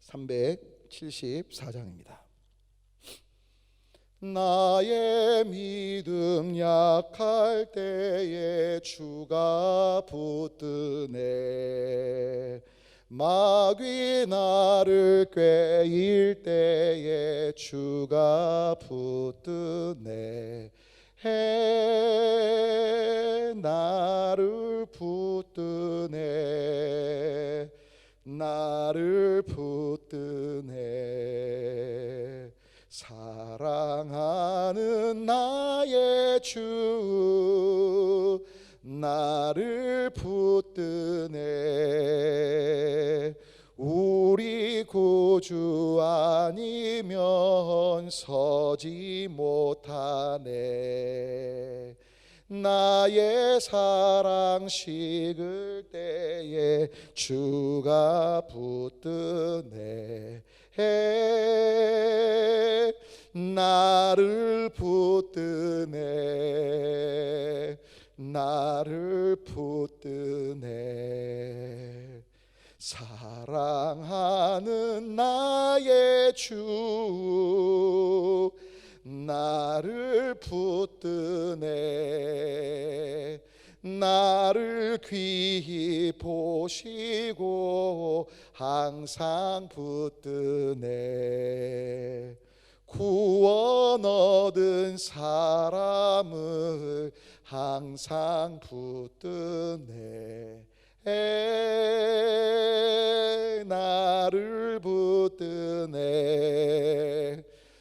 374장입니다. 나의 믿음 약할 때에 주가 붙드네. 마귀 나를 꾀일 때에 주가 붙드네. 해 나를 붙드네. 나를 붙드네. 사랑하는 나의 주 나를 붙드네. 우리 구주 아니면 서지 못하네. 나의 사랑 식을 때에 주가 붙드네. 나를 붙드네. 나를 붙드네. 사랑하는 나의 주 나를 붙드네. 나를 귀히 보시고 항상 붙드네. 구원 얻은 사람을 항상 붙드네. 나를 붙드네.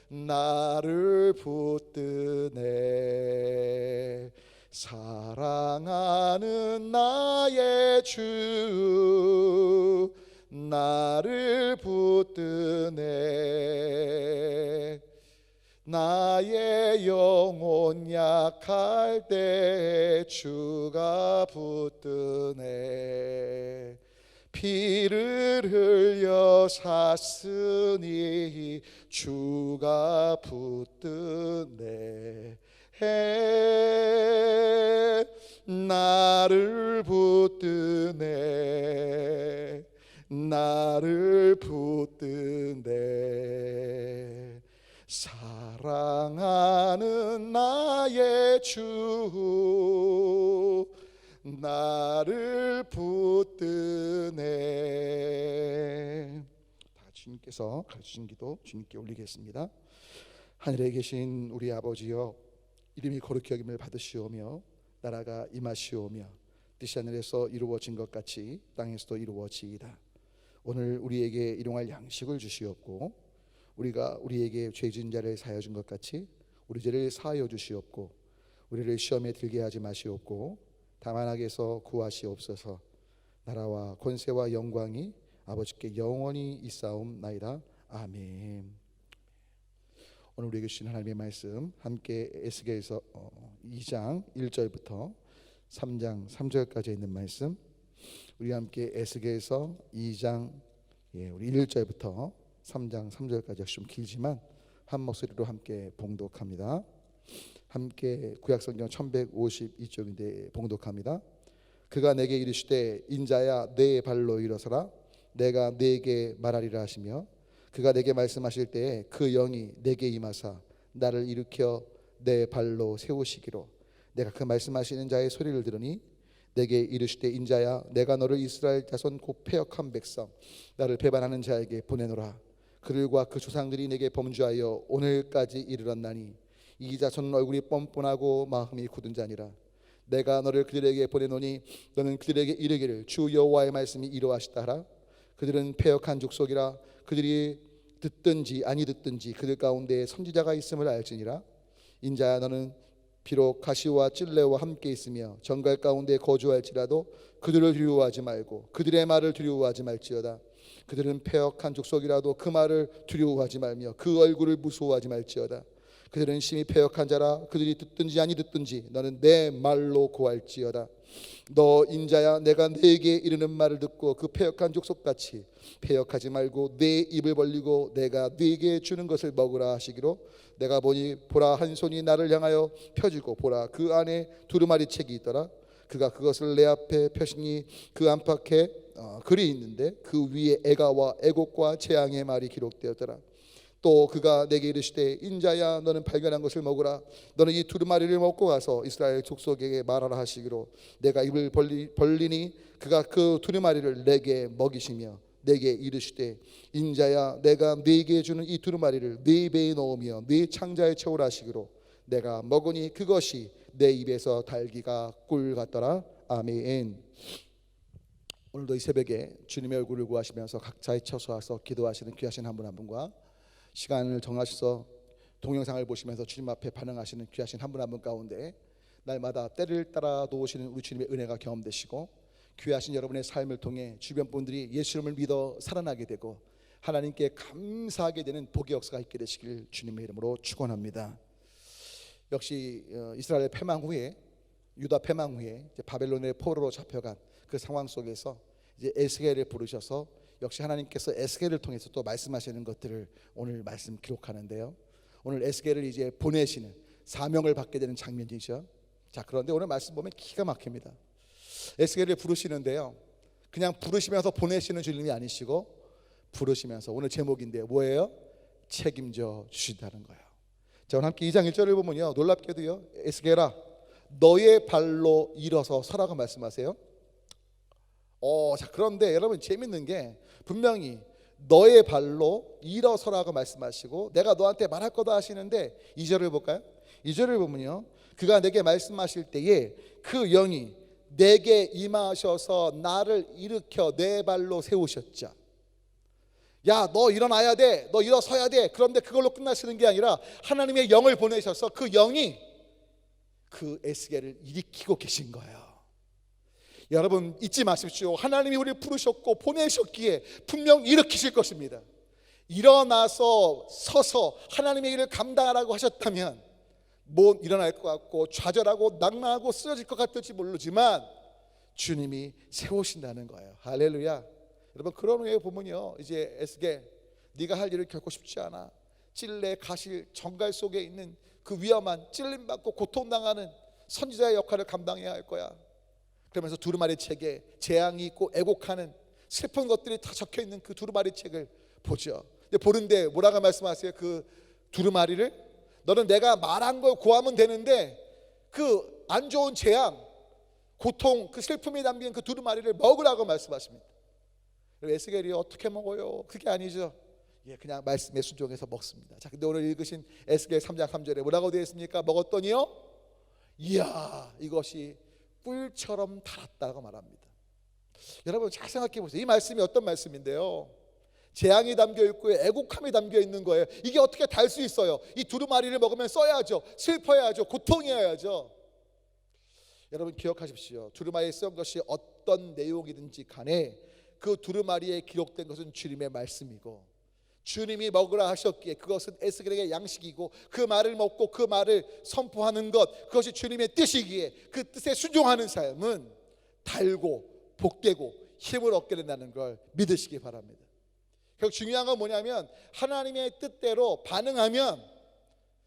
나를 붙드네. 사랑하는 나의 주 나를 붙드네. 나의 영혼 약할 때 주가 붙드네. 피를 흘려 샀으니 주가 붙드네. 나를 붙드네. 나를 붙드네. 사랑하는 나의 주 나를 붙드네. 다 주님께서 가르치신 기도 주님께 올리겠습니다. 하늘에 계신 우리 아버지여, 이름이 거룩히 여김을 받으시오며 나라가 임하시오며 뜻이 하늘에서 이루어진 것 같이 땅에서도 이루어지이다. 오늘 우리에게 일용할 양식을 주시옵고 우리가 우리에게 죄 지은 자를 사하여 준 것 같이 우리 죄를 사하여 주시옵고 우리를 시험에 들게 하지 마시옵고 다만 악에서 구하시옵소서. 나라와 권세와 영광이 아버지께 영원히 있사옵나이다. 아멘. 오늘 우리에게 주신 하나님의 말씀 함께 에스겔서 2장 1절부터 3장 3절까지 있는 말씀, 우리 함께 에스겔서 2장 우리 1절부터 3장 3절까지 역시 좀 길지만 한 목소리로 함께 봉독합니다. 함께 구약성경 1152쪽인데 봉독합니다. 그가 내게 이르시되 인자야 내 발로 일어서라. 내가 네게 말하리라 하시며 그가 내게 말씀하실 때에 그 영이 내게 임하사 나를 일으켜 내 발로 세우시기로 내가 그 말씀하시는 자의 소리를 들으니 내게 이르시되 인자야 내가 너를 이스라엘 자손 곧 패역한 백성 나를 배반하는 자에게 보내노라. 그들과 그 조상들이 내게 범죄하여 오늘까지 이르렀나니 이 자손은 얼굴이 뻔뻔하고 마음이 굳은 자니라. 내가 너를 그들에게 보내노니 너는 그들에게 이르기를 주 여호와의 말씀이 이러하시다 하라. 그들은 패역한 족속이라. 그들이 듣든지 아니 듣든지 그들 가운데 선지자가 있음을 알지니라. 인자야 너는 비록 가시와 찔레와 함께 있으며 정갈 가운데 거주할지라도 그들을 두려워하지 말고 그들의 말을 두려워하지 말지어다. 그들은 패역한 족속이라도 그 말을 두려워하지 말며 그 얼굴을 무서워하지 말지어다. 그들은 심히 패역한 자라. 그들이 듣든지 아니 듣든지 너는 내 말로 고할지어다. 너 인자야 내가 네게 이르는 말을 듣고 그 패역한 족속같이 패역하지 말고 네 입을 벌리고 내가 네게 주는 것을 먹으라 하시기로 내가 보니 보라 한 손이 나를 향하여 펴지고 보라 그 안에 두루마리 책이 있더라. 그가 그것을 내 앞에 펴시니 그 안팎에 글이 있는데 그 위에 애가와 애곡과 재앙의 말이 기록되었더라. 또 그가 내게 이르시되 인자야 너는 발견한 것을 먹으라. 너는 이 두루마리를 먹고 가서 이스라엘 족속에게 말하라 하시기로 내가 입을 벌리니 그가 그 두루마리를 내게 먹이시며 내게 이르시되 인자야 내가 네게 주는 이 두루마리를 네 배에 넣으며 네 창자에 채우라 하시기로 내가 먹으니 그것이 내 입에서 달기가 꿀 같더라. 아멘. 오늘도 이 새벽에 주님의 얼굴을 구하시면서 각자의 처소 와서 기도하시는 귀하신 한 분 한 분과 시간을 정하셔서 동영상을 보시면서 주님 앞에 반응하시는 귀하신 한 분 한 분 가운데 날마다 때를 따라 도우시는 우리 주님의 은혜가 경험되시고 귀하신 여러분의 삶을 통해 주변 분들이 예수님을 믿어 살아나게 되고 하나님께 감사하게 되는 복의 역사가 있게 되시길 주님의 이름으로 축원합니다. 역시 이스라엘 패망 후에 유다 패망 후에 이제 바벨론의 포로로 잡혀간 그 상황 속에서 이제 에스겔을 부르셔서 역시 하나님께서 에스겔을 통해서 또 말씀하시는 것들을 오늘 말씀 기록하는데요. 오늘 에스겔을 이제 보내시는 사명을 받게 되는 장면이죠. 자, 그런데 오늘 말씀 보면 기가 막힙니다. 에스겔을 부르시는데요, 그냥 부르시면서 보내시는 주님이 아니시고 부르시면서 오늘 제목인데 뭐예요? 책임져 주신다는 거예요. 자, 오늘 함께 2장 1절을 보면요, 놀랍게도요, 에스겔아 너의 발로 일어서 서라고 말씀하세요. 자, 그런데 여러분 재밌는 게 분명히 너의 발로 일어서라고 말씀하시고 내가 너한테 말할 거다 하시는데 2절을 볼까요? 2절을 보면요, 그가 내게 말씀하실 때에 그 영이 내게 임하셔서 나를 일으켜 내 발로 세우셨자. 야, 너 일어나야 돼, 너 일어서야 돼. 그런데 그걸로 끝나시는 게 아니라 하나님의 영을 보내셔서 그 영이 그 에스겔을 일으키고 계신 거예요. 여러분 잊지 마십시오. 하나님이 우리를 부르셨고 보내셨기에 분명 일으키실 것입니다. 일어나서 서서 하나님의 일을 감당하라고 하셨다면 못 일어날 것 같고 좌절하고 낭망하고 쓰러질 것 같을지 모르지만 주님이 세우신다는 거예요. 할렐루야. 여러분 그런 후에 보면요, 이제 에스겔 네가 할 일을 결코 쉽지 않아. 찔레 가실 정갈 속에 있는 그 위험한 찔림받고 고통당하는 선지자의 역할을 감당해야 할 거야. 그러면서 두루마리 책에 재앙이 있고 애곡하는 슬픈 것들이 다 적혀있는 그 두루마리 책을 보죠. 근데 보는데 뭐라고 말씀하세요? 그 두루마리를 너는 내가 말한 걸 고하면 되는데 그 안 좋은 재앙, 고통, 그 슬픔이 담긴 그 두루마리를 먹으라고 말씀하십니다. 에스겔이 어떻게 먹어요? 그게 아니죠. 그냥 말씀에 순종해서 먹습니다. 자, 근데 오늘 읽으신 에스겔 3장 3절에 뭐라고 되어 있습니까? 먹었더니요, 이야 이것이 꿀처럼 달았다고 말합니다. 여러분 잘 생각해 보세요. 이 말씀이 어떤 말씀인데요, 재앙이 담겨 있고 애곡함이 담겨 있는 거예요. 이게 어떻게 달 수 있어요? 이 두루마리를 먹으면 써야죠, 슬퍼야죠, 고통이어야죠. 여러분 기억하십시오. 두루마리에 쓴 것이 어떤 내용이든지 간에 그 두루마리에 기록된 것은 주님의 말씀이고 주님이 먹으라 하셨기에 그것은 에스겔에게 양식이고 그 말을 먹고 그 말을 선포하는 것, 그것이 주님의 뜻이기에 그 뜻에 순종하는 삶은 달고 복되고 힘을 얻게 된다는 걸 믿으시기 바랍니다. 결국 중요한 건 뭐냐면 하나님의 뜻대로 반응하면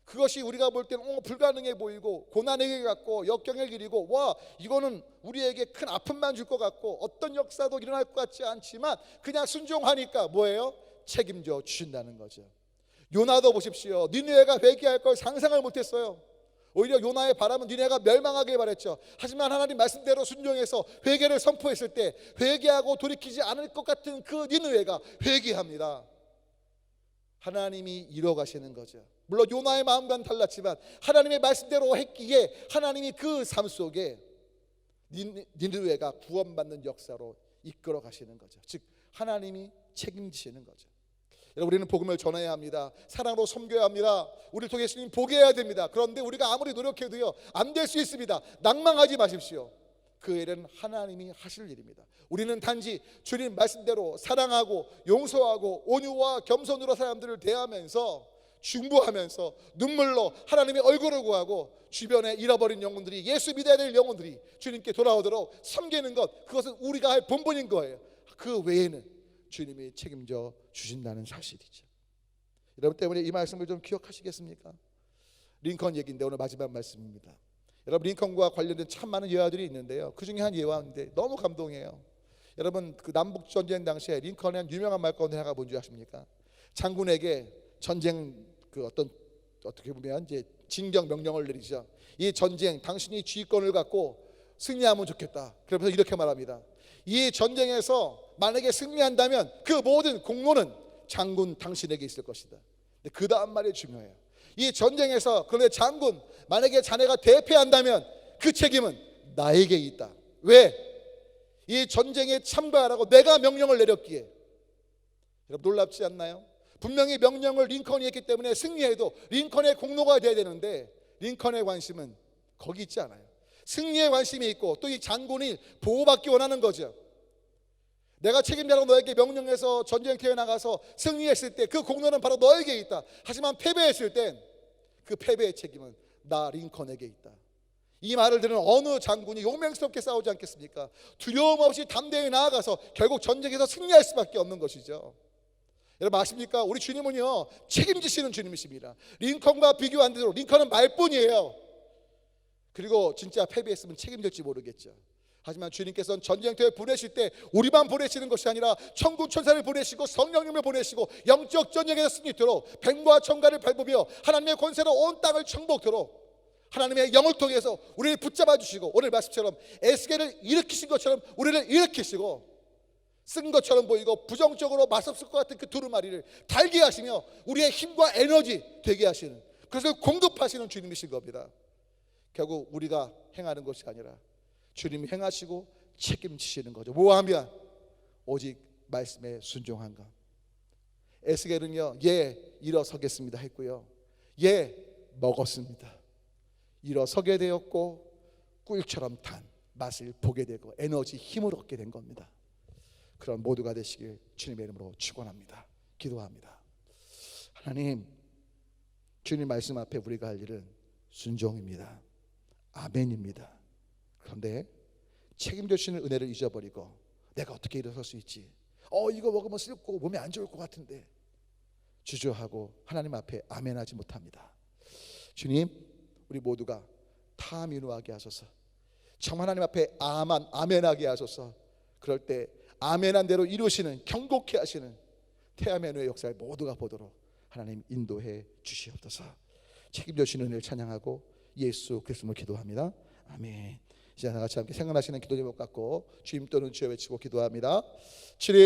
그것이 우리가 볼 때는 불가능해 보이고 고난의 길 같고 역경의 길이고 와 이거는 우리에게 큰 아픔만 줄 것 같고 어떤 역사도 일어날 것 같지 않지만 그냥 순종하니까 뭐예요? 책임져 주신다는 거죠. 요나도 보십시오. 니느웨가 회개할 걸 상상을 못했어요. 오히려 요나의 바람은 니느웨가 멸망하길 바랬죠. 하지만 하나님 말씀대로 순종해서 회개를 선포했을 때 회개하고 돌이키지 않을 것 같은 그 니느웨가 회개합니다. 하나님이 이뤄가시는 거죠. 물론 요나의 마음과는 달랐지만 하나님의 말씀대로 했기에 하나님이 그 삶 속에 니느웨가 구원받는 역사로 이끌어 가시는 거죠. 즉 하나님이 책임지시는 거죠. 여러분 우리는 복음을 전해야 합니다. 사랑으로 섬겨야 합니다. 우리를 통해 예수님 보게 해야 됩니다. 그런데 우리가 아무리 노력해도요 안 될 수 있습니다. 낭망하지 마십시오. 그 일은 하나님이 하실 일입니다. 우리는 단지 주님 말씀대로 사랑하고 용서하고 온유와 겸손으로 사람들을 대하면서 중보하면서 눈물로 하나님의 얼굴을 구하고 주변에 잃어버린 영혼들이, 예수 믿어야 될 영혼들이 주님께 돌아오도록 섬기는 것, 그것은 우리가 할 본분인 거예요. 그 외에는 주님이 책임져 주신다는 사실이죠. 여러분 때문에 이 말씀을 좀 기억하시겠습니까? 링컨 얘기인데 오늘 마지막 말씀입니다. 여러분, 링컨과 관련된 참 많은 예화들이 있는데요. 그 중에 한 예화인데 너무 감동이에요. 여러분, 그 남북 전쟁 당시에 링컨의 한 유명한 말 가운데 하나가 뭔지 아십니까? 장군에게 전쟁 어떻게 보면 이제 진격 명령을 내리죠. 이 전쟁 당신이 지휘권을 갖고 승리하면 좋겠다. 그러면서 이렇게 말합니다. 이 전쟁에서 만약에 승리한다면 그 모든 공로는 장군 당신에게 있을 것이다. 근데 그 다음 말이 중요해요. 이 전쟁에서 그런데 장군, 만약에 자네가 대패한다면 그 책임은 나에게 있다. 왜? 이 전쟁에 참가하라고 내가 명령을 내렸기에. 여러분, 놀랍지 않나요? 분명히 명령을 링컨이 했기 때문에 승리해도 링컨의 공로가 돼야 되는데 링컨의 관심은 거기 있지 않아요. 승리에 관심이 있고 또 이 장군이 보호받기 원하는 거죠. 내가 책임자라고 너에게 명령해서 전쟁터에 나가서 승리했을 때 그 공로는 바로 너에게 있다. 하지만 패배했을 땐 그 패배의 책임은 나 링컨에게 있다. 이 말을 들은 어느 장군이 용맹스럽게 싸우지 않겠습니까? 두려움 없이 담대히 나아가서 결국 전쟁에서 승리할 수밖에 없는 것이죠. 여러분 아십니까? 우리 주님은요 책임지시는 주님이십니다. 링컨과 비교 안 되도록. 링컨은 말뿐이에요. 그리고 진짜 패배했으면 책임질지 모르겠죠. 하지만 주님께서는 전쟁터에 보내실 때 우리만 보내시는 것이 아니라 천군 천사를 보내시고 성령님을 보내시고 영적 전쟁에서 승리토록 뱀과 청가를 밟으며 하나님의 권세로 온 땅을 정복토록 하나님의 영을 통해서 우리를 붙잡아 주시고, 오늘 말씀처럼 에스겔을 일으키신 것처럼 우리를 일으키시고, 쓴 것처럼 보이고 부정적으로 맛없을 것 같은 그 두루마리를 달게 하시며 우리의 힘과 에너지 되게 하시는, 그래서 공급하시는 주님이신 겁니다. 결국 우리가 행하는 것이 아니라 주님이 행하시고 책임지시는 거죠. 뭐하면? 오직 말씀에 순종한 것. 에스겔은요 일어서겠습니다 했고요, 먹었습니다. 일어서게 되었고 꿀처럼 단 맛을 보게 되고 에너지 힘을 얻게 된 겁니다. 그런 모두가 되시길 주님의 이름으로 축원합니다. 기도합니다. 하나님, 주님 말씀 앞에 우리가 할 일은 순종입니다. 아멘입니다. 그런데 책임져 주시는 은혜를 잊어버리고 내가 어떻게 일어설 수 있지? 이거 먹으면 슬프고 몸에 안 좋을 것 같은데 주저하고 하나님 앞에 아멘하지 못합니다. 주님, 우리 모두가 타민우하게 하소서. 정말 하나님 앞에 아멘하게 하소서. 그럴 때 아멘한 대로 이루시는, 경고케 하시는 태아메누의 역사를 모두가 보도록 하나님 인도해 주시옵소서. 책임져 주시는 은혜를 찬양하고 예수 그리스도로 기도합니다. 아멘. 이제 다같이 함께 생각나시는 기도 제목 갖고 주님 또는 주여 외치고 기도합니다. 주님